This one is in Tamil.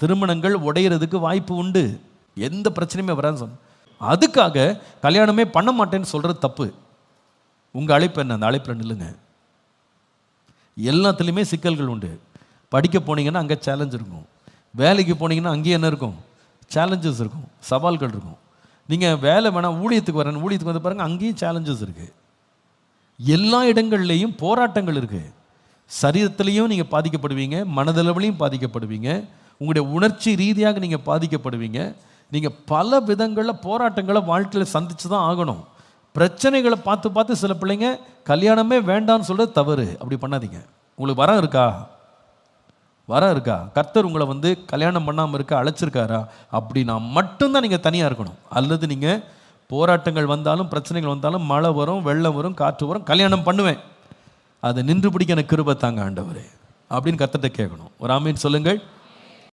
திருமணங்கள் உடையிறதுக்கு வாய்ப்பு உண்டு, எந்த பிரச்சனையுமே வரான்னு சொன்ன. அதுக்காக கல்யாணமே பண்ண மாட்டேன்னு சொல்கிறது தப்பு. உங்கள் அழைப்பு என்ன? அந்த அழைப்பில் நில்லுங்க. எல்லாத்துலேயுமே சிக்கல்கள் உண்டு. படிக்க போனீங்கன்னா அங்கே சேலஞ்ச் இருக்கும், வேலைக்கு போனீங்கன்னா அங்கேயே என்ன இருக்கும்? சேலஞ்சஸ் இருக்கும், சவால்கள் இருக்கும். நீங்கள் வேலை வேணாம் ஊழியத்துக்கு வரேன், ஊழியத்துக்கு வந்து பாருங்கள், அங்கேயும் சேலஞ்சஸ் இருக்குது. எல்லா இடங்கள்லேயும் போராட்டங்கள் இருக்குது. சரீரத்திலையும் நீங்கள் பாதிக்கப்படுவீங்க, மனதளவிலையும் பாதிக்கப்படுவீங்க, உங்களுடைய உணர்ச்சி ரீதியாக நீங்கள் பாதிக்கப்படுவீங்க. நீங்கள் பல விதங்களில் போராட்டங்களை வாழ்க்கையில் சந்தித்து தான் ஆகணும். பிரச்சனைகளை பார்த்து பார்த்து சில பிள்ளைங்க கல்யாணமே வேண்டான்னு சொல்கிறது தவறு. அப்படி பண்ணாதீங்க. உங்களுக்கு வரம் இருக்கா? வரம் இருக்கா? கர்த்தர் உங்களை வந்து கல்யாணம் பண்ணாமல் இருக்க அழைச்சிருக்காரா? அப்படின்னா மட்டும்தான் நீங்கள் தனியாக இருக்கணும். அல்லது நீங்கள் போராட்டங்கள் வந்தாலும் பிரச்சனைகள் வந்தாலும், மழை வரும், வெள்ளம் வரும், காற்று வரும், கல்யாணம் பண்ணுவேன், அதை நின்று பிடிக்க எனக்கு கிருபை தாங்க ஆண்டவரே அப்படின்னு கர்த்தர்கிட்ட கேட்கணும். ஒரு ஆமீன் சொல்லுங்கள்.